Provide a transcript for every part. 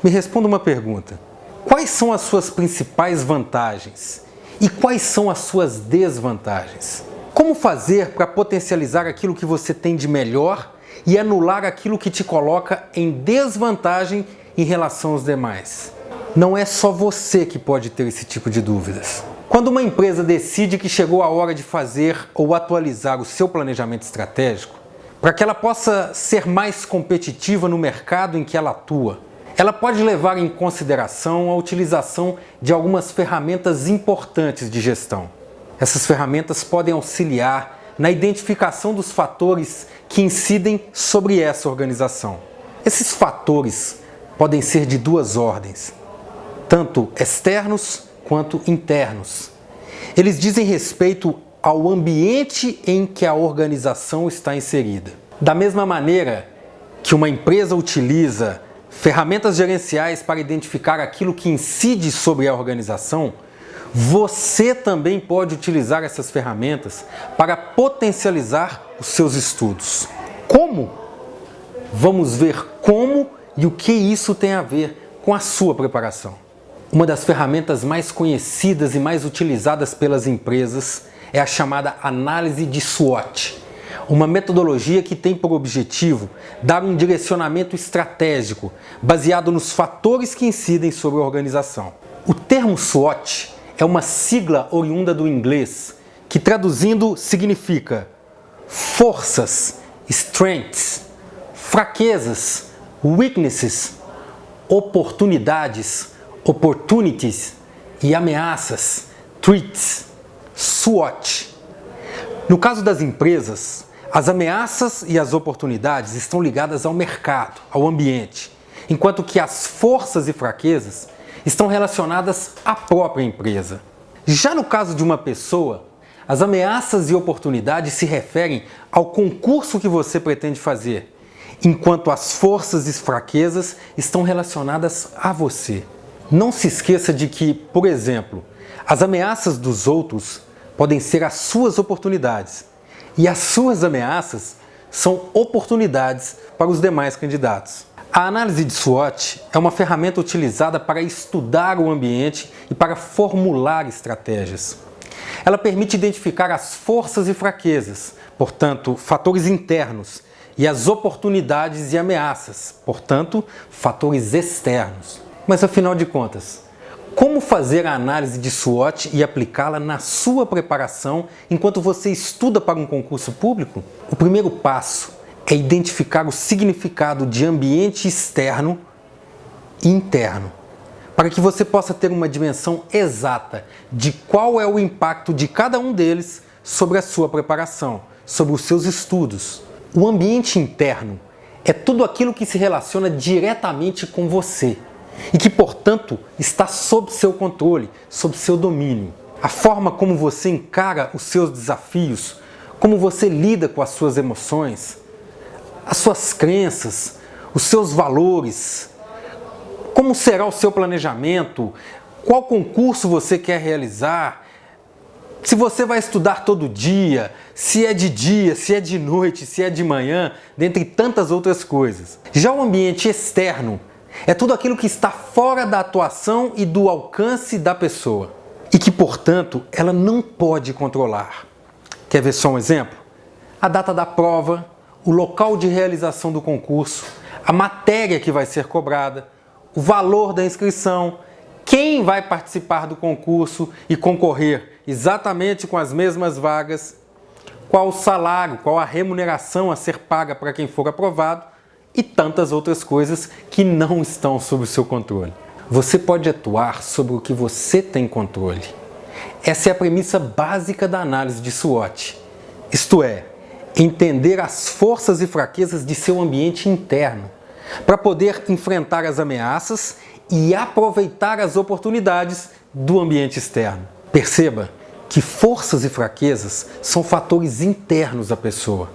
Me responda uma pergunta. Quais são as suas principais vantagens? E quais são as suas desvantagens? Como fazer para potencializar aquilo que você tem de melhor e anular aquilo que te coloca em desvantagem em relação aos demais? Não é só você que pode ter esse tipo de dúvidas. Quando uma empresa decide que chegou a hora de fazer ou atualizar o seu planejamento estratégico, para que ela possa ser mais competitiva no mercado em que ela atua, ela pode levar em consideração a utilização de algumas ferramentas importantes de gestão. Essas ferramentas podem auxiliar na identificação dos fatores que incidem sobre essa organização. Esses fatores podem ser de duas ordens, tanto externos quanto internos. Eles dizem respeito ao ambiente em que a organização está inserida. Da mesma maneira que uma empresa utiliza ferramentas gerenciais para identificar aquilo que incide sobre a organização, você também pode utilizar essas ferramentas para potencializar os seus estudos. Como? Vamos ver como e o que isso tem a ver com a sua preparação. Uma das ferramentas mais conhecidas e mais utilizadas pelas empresas é a chamada análise de SWOT, uma metodologia que tem por objetivo dar um direcionamento estratégico baseado nos fatores que incidem sobre a organização. O termo SWOT é uma sigla oriunda do inglês, que traduzindo significa forças, strengths, fraquezas, weaknesses, oportunidades, opportunities e ameaças, threats, SWOT. No caso das empresas, as ameaças e as oportunidades estão ligadas ao mercado, ao ambiente, enquanto que as forças e fraquezas estão relacionadas à própria empresa. Já no caso de uma pessoa, as ameaças e oportunidades se referem ao concurso que você pretende fazer, enquanto as forças e fraquezas estão relacionadas a você. Não se esqueça de que, por exemplo, as ameaças dos outros podem ser as suas oportunidades e as suas ameaças são oportunidades para os demais candidatos. A análise de SWOT é uma ferramenta utilizada para estudar o ambiente e para formular estratégias. Ela permite identificar as forças e fraquezas, portanto, fatores internos, e as oportunidades e ameaças, portanto, fatores externos. Mas afinal de contas, como fazer a análise de SWOT e aplicá-la na sua preparação enquanto você estuda para um concurso público? O primeiro passo é identificar o significado de ambiente externo e interno, para que você possa ter uma dimensão exata de qual é o impacto de cada um deles sobre a sua preparação, sobre os seus estudos. O ambiente interno é tudo aquilo que se relaciona diretamente com você e que, portanto, está sob seu controle, sob seu domínio. A forma como você encara os seus desafios, como você lida com as suas emoções, as suas crenças, os seus valores, como será o seu planejamento, qual concurso você quer realizar, se você vai estudar todo dia, se é de noite, se é de manhã, dentre tantas outras coisas. Já o ambiente externo é tudo aquilo que está fora da atuação e do alcance da pessoa e que, portanto, ela não pode controlar. Quer ver só um exemplo? A data da prova, o local de realização do concurso, a matéria que vai ser cobrada, o valor da inscrição, quem vai participar do concurso e concorrer exatamente com as mesmas vagas, qual o salário, qual a remuneração a ser paga para quem for aprovado e tantas outras coisas que não estão sob o seu controle. Você pode atuar sobre o que você tem controle. Essa é a premissa básica da análise de SWOT, isto é, entender as forças e fraquezas de seu ambiente interno, para poder enfrentar as ameaças e aproveitar as oportunidades do ambiente externo. Perceba que forças e fraquezas são fatores internos da pessoa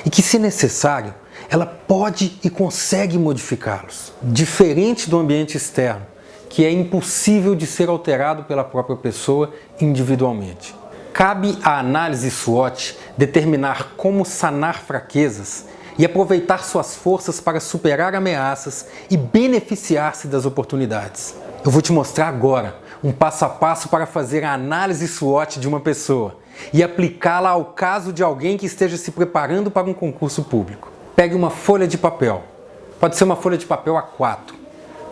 e que, se necessário, ela pode e consegue modificá-los. Diferente do ambiente externo, que é impossível de ser alterado pela própria pessoa individualmente. Cabe à análise SWOT determinar como sanar fraquezas e aproveitar suas forças para superar ameaças e beneficiar-se das oportunidades. Eu vou te mostrar agora um passo a passo para fazer a análise SWOT de uma pessoa e aplicá-la ao caso de alguém que esteja se preparando para um concurso público. Pegue uma folha de papel, pode ser uma folha de papel A4.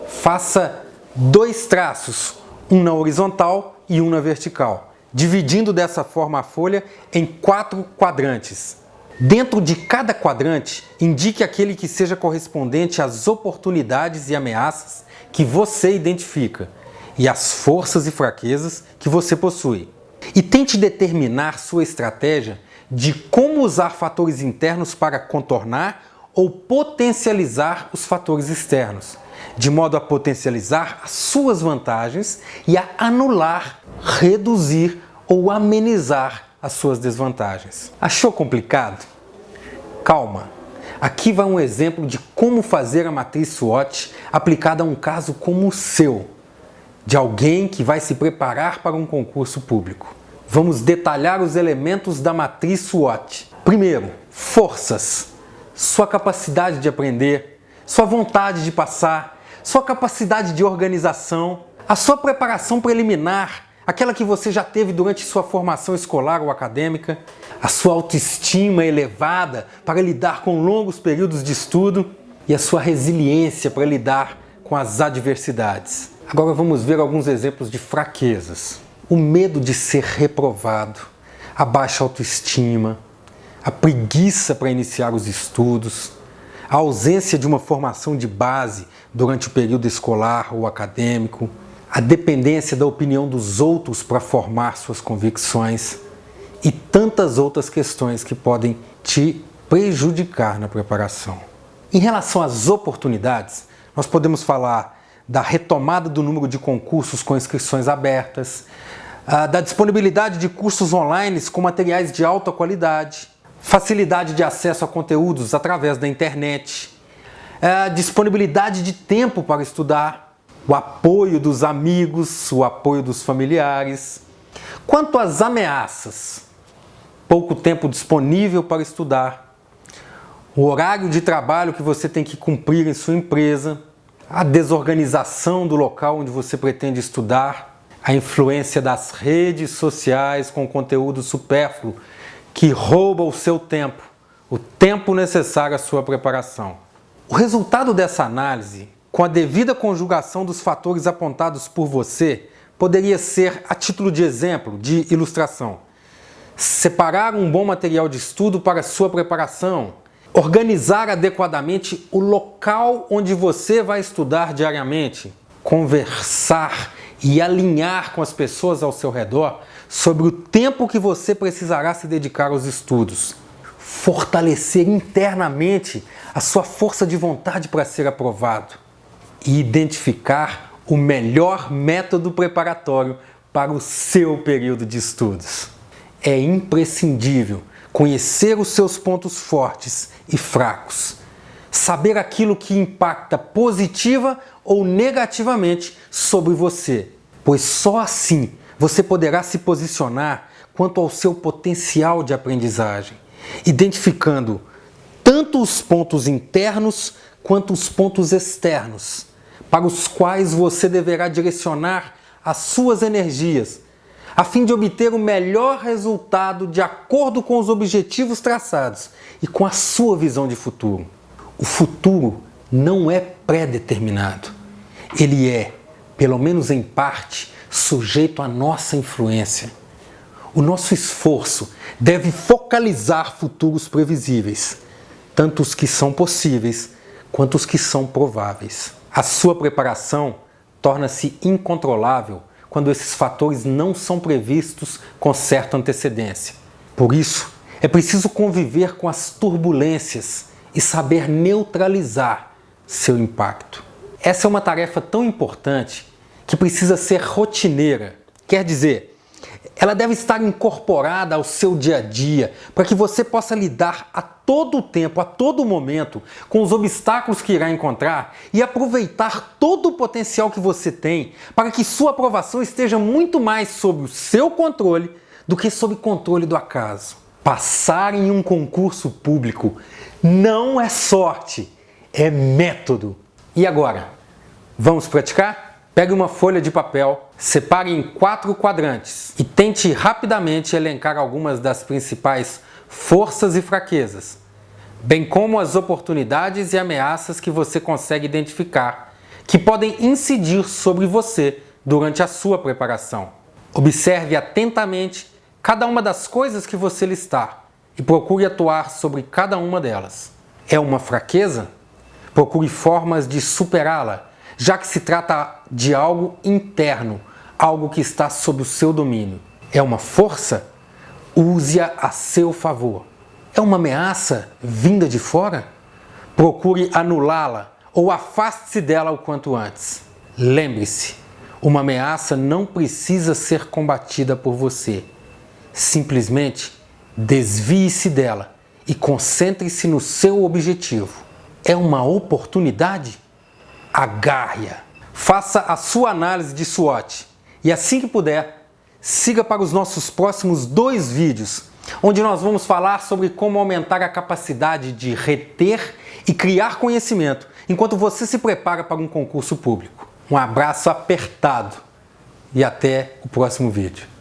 Faça 2 traços, um na horizontal e um na vertical, dividindo dessa forma a folha em 4 quadrantes. Dentro de cada quadrante, indique aquele que seja correspondente às oportunidades e ameaças que você identifica e às forças e fraquezas que você possui. E tente determinar sua estratégia de como usar fatores internos para contornar ou potencializar os fatores externos, de modo a potencializar as suas vantagens e a anular, reduzir ou amenizar as suas desvantagens. Achou complicado? Calma! Aqui vai um exemplo de como fazer a matriz SWOT aplicada a um caso como o seu, de alguém que vai se preparar para um concurso público. Vamos detalhar os elementos da matriz SWOT. Primeiro, forças. Sua capacidade de aprender, sua vontade de passar, sua capacidade de organização, a sua preparação preliminar, aquela que você já teve durante sua formação escolar ou acadêmica, a sua autoestima elevada para lidar com longos períodos de estudo e a sua resiliência para lidar com as adversidades. Agora vamos ver alguns exemplos de fraquezas. O medo de ser reprovado, a baixa autoestima, a preguiça para iniciar os estudos, a ausência de uma formação de base durante o período escolar ou acadêmico, a dependência da opinião dos outros para formar suas convicções e tantas outras questões que podem te prejudicar na preparação. Em relação às oportunidades, nós podemos falar da retomada do número de concursos com inscrições abertas, da disponibilidade de cursos online com materiais de alta qualidade, facilidade de acesso a conteúdos através da internet, disponibilidade de tempo para estudar, o apoio dos amigos, o apoio dos familiares. Quanto às ameaças, pouco tempo disponível para estudar, o horário de trabalho que você tem que cumprir em sua empresa, a desorganização do local onde você pretende estudar, a influência das redes sociais com conteúdo supérfluo que rouba o seu tempo, o tempo necessário à sua preparação. O resultado dessa análise, com a devida conjugação dos fatores apontados por você, poderia ser, a título de exemplo, de ilustração: separar um bom material de estudo para sua preparação, organizar adequadamente o local onde você vai estudar diariamente, conversar e alinhar com as pessoas ao seu redor sobre o tempo que você precisará se dedicar aos estudos, fortalecer internamente a sua força de vontade para ser aprovado e identificar o melhor método preparatório para o seu período de estudos. É imprescindível conhecer os seus pontos fortes e fracos, saber aquilo que impacta positiva ou negativamente sobre você, pois só assim você poderá se posicionar quanto ao seu potencial de aprendizagem, identificando tanto os pontos internos quanto os pontos externos, para os quais você deverá direcionar as suas energias, a fim de obter o melhor resultado de acordo com os objetivos traçados e com a sua visão de futuro. O futuro não é pré-determinado. Ele é, pelo menos em parte, sujeito à nossa influência. O nosso esforço deve focalizar futuros previsíveis, tanto os que são possíveis quanto os que são prováveis. A sua preparação torna-se incontrolável quando esses fatores não são previstos com certa antecedência. Por isso, é preciso conviver com as turbulências e saber neutralizar seu impacto. Essa é uma tarefa tão importante que precisa ser rotineira, quer dizer, ela deve estar incorporada ao seu dia a dia para que você possa lidar a todo tempo, a todo momento, com os obstáculos que irá encontrar e aproveitar todo o potencial que você tem para que sua aprovação esteja muito mais sob o seu controle do que sob controle do acaso. Passar em um concurso público não é sorte, é método. E agora, vamos praticar? Pegue uma folha de papel, separe em 4 quadrantes e tente rapidamente elencar algumas das principais forças e fraquezas, bem como as oportunidades e ameaças que você consegue identificar, que podem incidir sobre você durante a sua preparação. Observe atentamente cada uma das coisas que você listar e procure atuar sobre cada uma delas. É uma fraqueza? Procure formas de superá-la, já que se trata de algo interno, algo que está sob o seu domínio. É uma força? Use-a a seu favor. É uma ameaça vinda de fora? Procure anulá-la ou afaste-se dela o quanto antes. Lembre-se, uma ameaça não precisa ser combatida por você. Simplesmente desvie-se dela e concentre-se no seu objetivo. É uma oportunidade? Agarre-a. Faça a sua análise de SWOT e assim que puder, siga para os nossos próximos 2 vídeos, onde nós vamos falar sobre como aumentar a capacidade de reter e criar conhecimento enquanto você se prepara para um concurso público. Um abraço apertado e até o próximo vídeo.